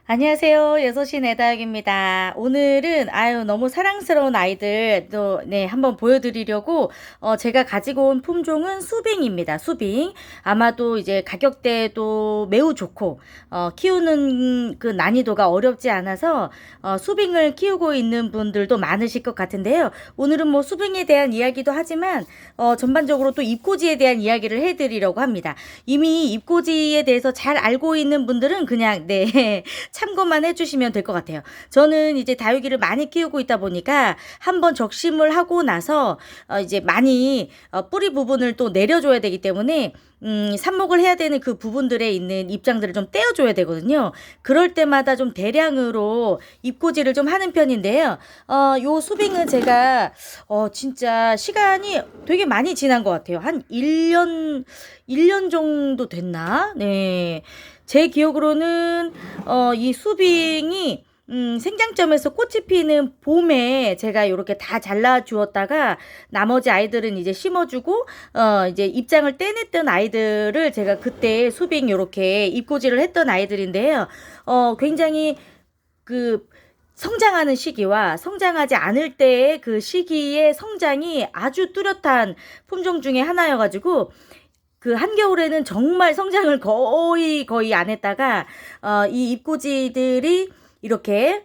안녕하세요. 여섯시 내다육입니다. 오늘은 너무 사랑스러운 아이들 한번 보여드리려고 제가 가지고 온 품종은 수빙입니다. 수빙. 아마도 이제 가격대도 매우 좋고 키우는 그 난이도가 어렵지 않아서 수빙을 키우고 있는 분들도 많으실 것 같은데요. 오늘은 뭐 수빙에 대한 이야기도 하지만 전반적으로 또 입꼬지에 대한 이야기를 해드리려고 합니다. 이미 입꼬지에 대해서 잘 알고 있는 분들은 그냥 참고만 해주시면 될 것 같아요. 저는 이제 다육이를 많이 키우고 있다 보니까 한번 적심을 하고 나서 이제 많이 뿌리 부분을 또 내려줘야 되기 때문에 삽목을 해야 되는 그 부분들에 있는 입장들을 좀 떼어줘야 되거든요. 그럴 때마다 좀 대량으로 입고지를 좀 하는 편인데요. 요 수빙은 제가 진짜 시간이 되게 많이 지난 것 같아요. 한 1년 정도 됐나? 네. 제 기억으로는 이 수빙이 생장점에서 꽃이 피는 봄에 제가 이렇게 다 잘라 주었다가 나머지 아이들은 이제 심어주고 이제 입장을 떼냈던 아이들을 제가 그때 수빙 이렇게 입고지를 했던 아이들인데요. 굉장히 그 성장하는 시기와 성장하지 않을 때의 그 시기의 성장이 아주 뚜렷한 품종 중에 하나여가지고 그 한겨울에는 정말 성장을 거의 안 했다가 이 입고지들이 이렇게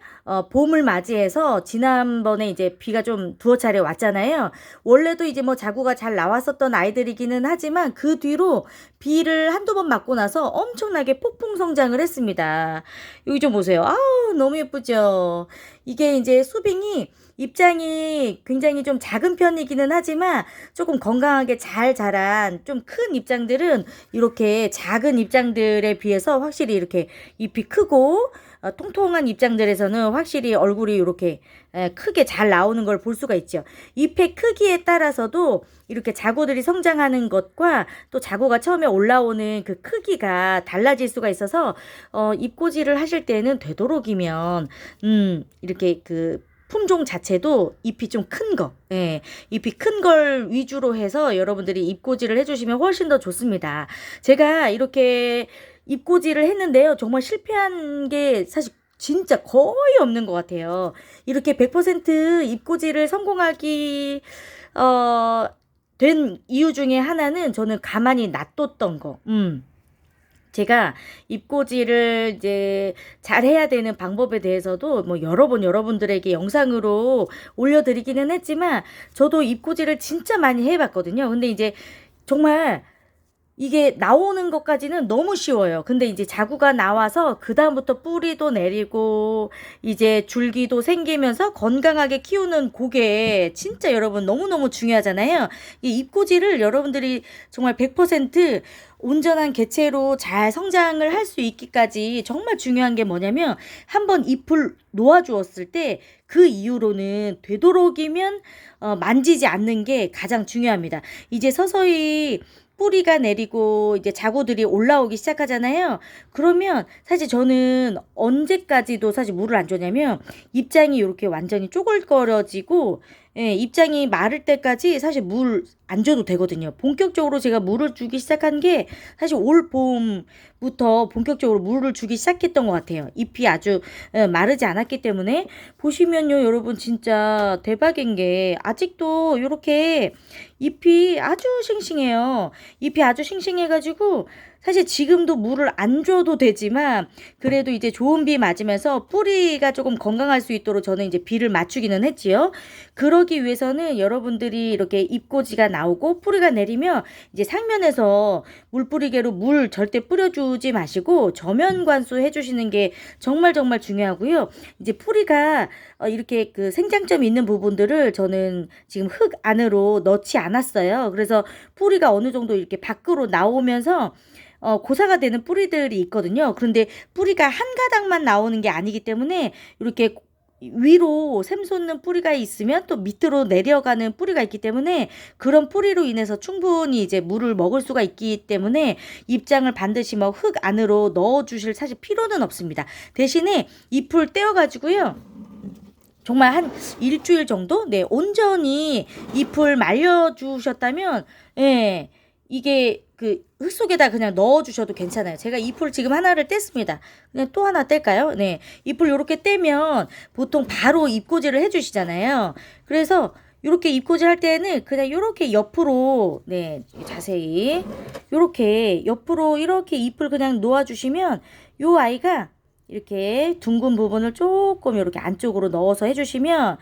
봄을 맞이해서 지난번에 이제 비가 좀 두어 차례 왔잖아요. 원래도 이제 뭐 자구가 잘 나왔었던 아이들이기는 하지만 그 뒤로 비를 한두 번 맞고 나서 엄청나게 폭풍 성장을 했습니다. 여기 좀 보세요. 아우 너무 예쁘죠. 이게 이제 수빙이 입장이 굉장히 좀 작은 편이기는 하지만 조금 건강하게 잘 자란 좀 큰 입장들은 이렇게 작은 입장들에 비해서 확실히 이렇게 잎이 크고 통통한 입장들에서는 확실히 얼굴이 이렇게 크게 잘 나오는 걸 볼 수가 있죠. 잎의 크기에 따라서도 이렇게 자구들이 성장하는 것과 또 자구가 처음에 올라오는 그 크기가 달라질 수가 있어서 잎꽂이를 하실 때는 되도록이면 이렇게 그 품종 자체도 잎이 좀 큰 거, 잎이 큰 걸 위주로 해서 여러분들이 잎꽂이를 해주시면 훨씬 더 좋습니다. 제가 이렇게 잎꽂이를 했는데요. 정말 실패한 게 사실 진짜 거의 없는 것 같아요. 이렇게 100% 잎꽂이를 성공하기, 된 이유 중에 하나는 저는 가만히 놔뒀던 거. 제가 입꼬지를 이제 잘 해야 되는 방법에 대해서도 뭐 여러 번 여러분들에게 영상으로 올려드리기는 했지만 저도 입꼬지를 진짜 많이 해봤거든요. 근데 이제 정말 이게 나오는 것까지는 너무 쉬워요. 근데 이제 자구가 나와서 그다음부터 뿌리도 내리고 이제 줄기도 생기면서 건강하게 키우는 그게 진짜 여러분 너무너무 중요하잖아요. 이 잎꽂이를 여러분들이 정말 100% 온전한 개체로 잘 성장을 할 수 있기까지 정말 중요한 게 뭐냐면 한번 잎을 놓아 주었을 때 그 이후로는 되도록이면 만지지 않는 게 가장 중요합니다. 이제 서서히 뿌리가 내리고 이제 자구들이 올라오기 시작하잖아요. 그러면 사실 저는 언제까지도 사실 물을 안 줬냐면 입장이 이렇게 완전히 쪼글거려지고 입장이 마를 때까지 사실 물 안 줘도 되거든요. 본격적으로 제가 물을 주기 시작한 게 사실 올 봄부터 본격적으로 물을 주기 시작했던 것 같아요. 잎이 아주 마르지 않았기 때문에 보시면요 여러분 진짜 대박인 게 아직도 이렇게 잎이 아주 싱싱해요. 잎이 아주 싱싱해가지고 사실 지금도 물을 안 줘도 되지만 그래도 이제 좋은 비 맞으면서 뿌리가 조금 건강할 수 있도록 저는 이제 비를 맞추기는 했지요. 그러기 위해서는 여러분들이 이렇게 잎꽂이가 나오고 뿌리가 내리면 이제 상면에서 물뿌리개로 물 절대 뿌려주지 마시고 저면 관수 해주시는 게 정말 정말 중요하고요. 이제 뿌리가 이렇게 그 생장점이 있는 부분들을 저는 지금 흙 안으로 넣지 않았어요. 그래서 뿌리가 어느 정도 이렇게 밖으로 나오면서 고사가 되는 뿌리들이 있거든요. 그런데 뿌리가 한 가닥만 나오는 게 아니기 때문에 이렇게 위로 샘솟는 뿌리가 있으면 또 밑으로 내려가는 뿌리가 있기 때문에 그런 뿌리로 인해서 충분히 이제 물을 먹을 수가 있기 때문에 입장을 반드시 뭐 흙 안으로 넣어 주실 사실 필요는 없습니다. 대신에 잎을 떼어 가지고요. 정말 한 일주일 정도? 네, 온전히 잎을 말려 주셨다면 예. 이게 그 흙 속에다 그냥 넣어 주셔도 괜찮아요. 제가 잎을 지금 하나를 뗐습니다. 그냥 또 하나 뗄까요? 네. 잎을 요렇게 떼면 보통 바로 잎꽂이를 해 주시잖아요. 그래서 요렇게 잎꽂이 할 때는 그냥 요렇게 옆으로, 네, 자세히 요렇게 옆으로 이렇게 잎을 그냥 놓아 주시면 요 아이가 이렇게 둥근 부분을 조금 요렇게 안쪽으로 넣어서 해 주시면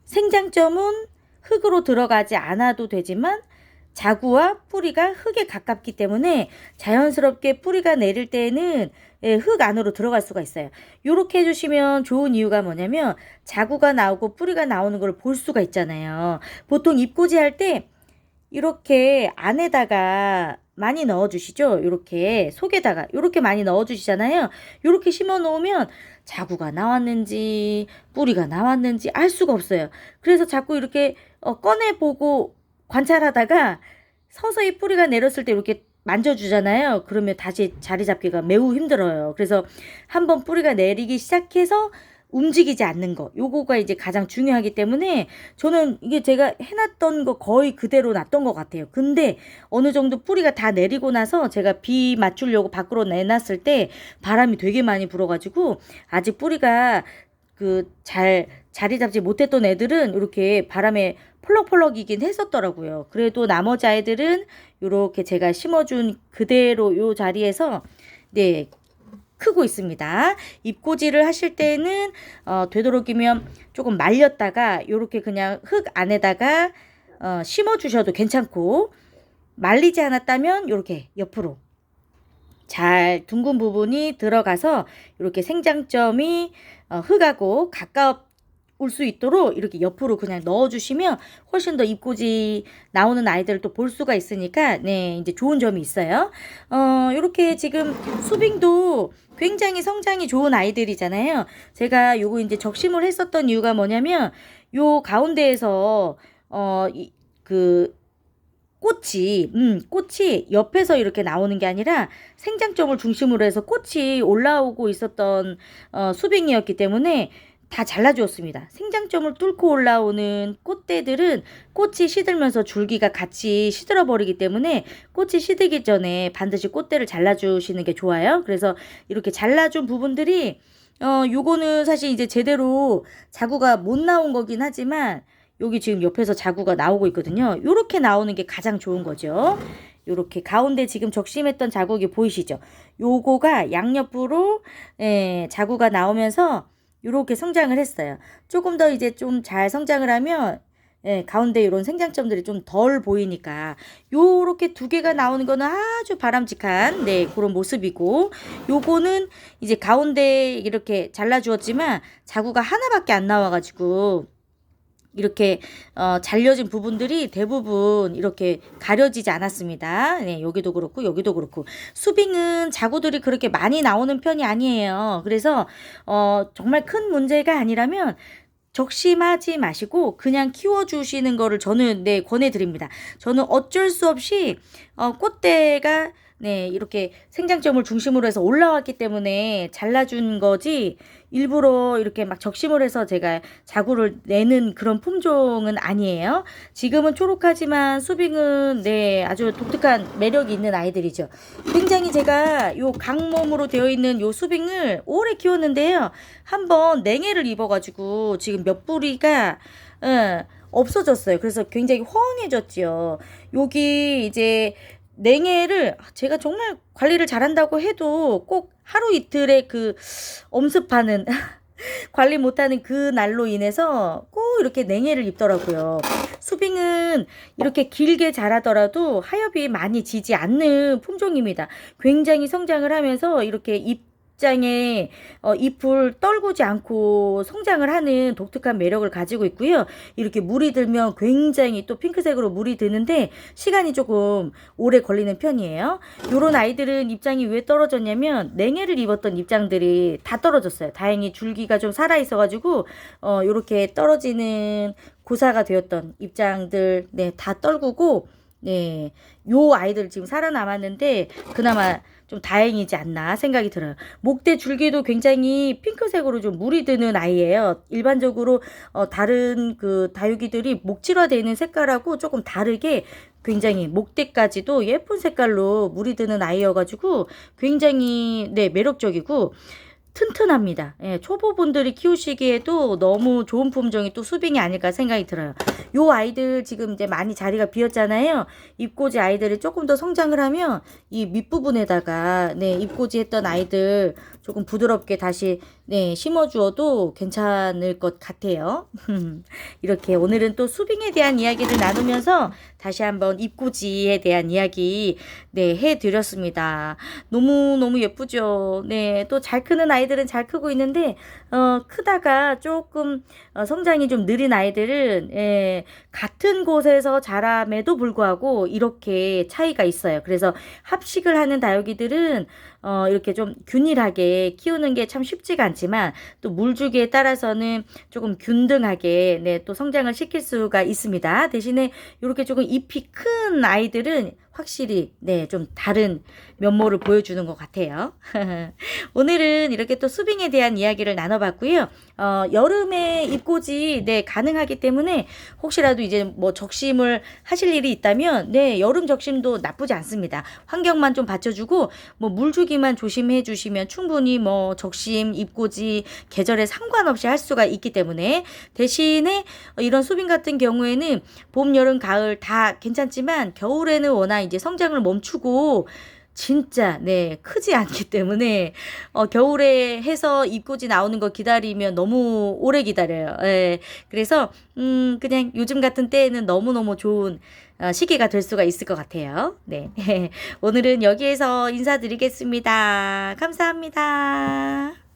생장점은 흙으로 들어가지 않아도 되지만 자구와 뿌리가 흙에 가깝기 때문에 자연스럽게 뿌리가 내릴 때는 흙 안으로 들어갈 수가 있어요. 이렇게 해주시면 좋은 이유가 뭐냐면 자구가 나오고 뿌리가 나오는 걸 볼 수가 있잖아요. 보통 잎꽂이 할 때 이렇게 안에다가 많이 넣어주시죠. 이렇게 속에다가 이렇게 많이 넣어주시잖아요. 이렇게 심어 놓으면 자구가 나왔는지 뿌리가 나왔는지 알 수가 없어요. 그래서 자꾸 이렇게 꺼내보고 관찰하다가 서서히 뿌리가 내렸을 때 이렇게 만져주잖아요. 그러면 다시 자리 잡기가 매우 힘들어요. 그래서 한번 뿌리가 내리기 시작해서 움직이지 않는 거, 요거가 이제 가장 중요하기 때문에 저는 이게 제가 해놨던 거 거의 그대로 놨던 것 같아요. 근데 어느 정도 뿌리가 다 내리고 나서 제가 비 맞추려고 밖으로 내놨을 때 바람이 되게 많이 불어가지고 아직 뿌리가 그 자리 잡지 못했던 애들은 이렇게 바람에 펄럭펄럭이긴 했었더라고요. 그래도 나머지 아이들은 이렇게 제가 심어준 그대로 요 자리에서 네, 크고 있습니다. 잎꽂이를 하실 때는 되도록이면 조금 말렸다가 이렇게 그냥 흙 안에다가 심어 주셔도 괜찮고, 말리지 않았다면 이렇게 옆으로 잘 둥근 부분이 들어가서 이렇게 생장점이 흙하고 가까울 수 있도록 이렇게 옆으로 그냥 넣어주시면 훨씬 더 잎꽂이 나오는 아이들을 또 볼 수가 있으니까 네, 이제 좋은 점이 있어요. 이렇게 지금 수빙도 굉장히 성장이 좋은 아이들이잖아요. 제가 요거 이제 적심을 했었던 이유가 뭐냐면 요 가운데에서 그 꽃이 옆에서 이렇게 나오는 게 아니라 생장점을 중심으로 해서 꽃이 올라오고 있었던 수빙이었기 때문에 다 잘라주었습니다. 생장점을 뚫고 올라오는 꽃대들은 꽃이 시들면서 줄기가 같이 시들어 버리기 때문에 꽃이 시들기 전에 반드시 꽃대를 잘라주시는 게 좋아요. 그래서 이렇게 잘라준 부분들이 요거는 사실 이제 제대로 자구가 못 나온 거긴 하지만 여기 지금 옆에서 자구가 나오고 있거든요. 요렇게 나오는 게 가장 좋은 거죠. 요렇게 가운데 지금 적심했던 자국이 보이시죠? 요거가 양옆으로 자구가 나오면서 요렇게 성장을 했어요. 조금 더 이제 좀 잘 성장을 하면 가운데 이런 생장점들이 좀 덜 보이니까 요렇게 두 개가 나오는 거는 아주 바람직한 그런 모습이고, 요거는 이제 가운데 이렇게 잘라주었지만 자구가 하나밖에 안 나와가지고 이렇게 잘려진 부분들이 대부분 이렇게 가려지지 않았습니다. 네, 여기도 그렇고 여기도 그렇고. 수빙은 자구들이 그렇게 많이 나오는 편이 아니에요. 그래서 정말 큰 문제가 아니라면 적심하지 마시고 그냥 키워주시는 거를 저는 권해드립니다. 저는 어쩔 수 없이 꽃대가 이렇게 생장점을 중심으로 해서 올라왔기 때문에 잘라준 거지, 일부러 이렇게 막 적심을 해서 제가 자구를 내는 그런 품종은 아니에요. 지금은 초록하지만 수빙은 아주 독특한 매력이 있는 아이들이죠. 굉장히 제가 요 강몸으로 되어 있는 요 수빙을 오래 키웠는데요. 한번 냉해를 입어가지고 지금 몇 뿌리가 없어졌어요. 그래서 굉장히 허황해졌지요. 여기 이제 냉해를 제가 정말 관리를 잘한다고 해도 꼭 하루 이틀의 그 엄습하는 관리 못하는 그 날로 인해서 꼭 이렇게 냉해를 입더라고요. 수빙은 이렇게 길게 자라더라도 하엽이 많이 지지 않는 품종입니다. 굉장히 성장을 하면서 이렇게 잎장에 잎을 떨구지 않고 성장을 하는 독특한 매력을 가지고 있고요. 이렇게 물이 들면 굉장히 또 핑크색으로 물이 드는데 시간이 조금 오래 걸리는 편이에요. 요런 아이들은 잎장이 왜 떨어졌냐면 냉해를 입었던 잎장들이 다 떨어졌어요. 다행히 줄기가 좀 살아 있어가지고 요렇게 떨어지는 고사가 되었던 잎장들 다 떨구고 요 아이들 지금 살아남았는데 그나마 좀 다행이지 않나 생각이 들어요. 목대 줄기도 굉장히 핑크색으로 좀 물이 드는 아이예요. 일반적으로 다른 그 다육이들이 목질화되어 있는 색깔하고 조금 다르게 굉장히 목대까지도 예쁜 색깔로 물이 드는 아이여가지고 굉장히 네 매력적이고 튼튼합니다. 예, 초보분들이 키우시기에도 너무 좋은 품종이 또 수빙이 아닐까 생각이 들어요. 요 아이들 지금 이제 많이 자리가 비었잖아요. 잎꽂이 아이들이 조금 더 성장을 하면 이 밑부분에다가 네, 잎꽂이 했던 아이들 조금 부드럽게 다시 네, 심어주어도 괜찮을 것 같아요. 이렇게 오늘은 또 수빙에 대한 이야기를 나누면서 다시 한번 잎꽂이에 대한 이야기 네, 해드렸습니다. 너무너무 예쁘죠. 네, 또 잘 크는 아이들은 잘 크고 있는데, 크다가 조금, 성장이 좀 느린 아이들은, 예, 같은 곳에서 자람에도 불구하고 이렇게 차이가 있어요. 그래서 합식을 하는 다육이들은, 이렇게 좀 균일하게 키우는 게 참 쉽지가 않지만, 또 물주기에 따라서는 조금 균등하게, 네, 또 성장을 시킬 수가 있습니다. 대신에 이렇게 조금 잎이 큰 아이들은 확실히 네, 좀 다른 면모를 보여주는 것 같아요. 오늘은 이렇게 또 수빙에 대한 이야기를 나눠봤고요. 여름에 잎꽂이 네, 가능하기 때문에 혹시라도 이제 뭐 적심을 하실 일이 있다면 네, 여름 적심도 나쁘지 않습니다. 환경만 좀 받쳐주고 뭐 물주기만 조심해 주시면 충분히 뭐 적심, 잎꽂이 계절에 상관없이 할 수가 있기 때문에 대신에 이런 수빙 같은 경우에는 봄, 여름, 가을 다 괜찮지만 겨울에는 워낙 이제 성장을 멈추고 진짜 네 크지 않기 때문에 겨울에 해서 잎꽂이 나오는 거 기다리면 너무 오래 기다려요. 예. 그래서 그냥 요즘 같은 때에는 너무너무 좋은 시기가 될 수가 있을 것 같아요. 네. 오늘은 여기에서 인사드리겠습니다. 감사합니다.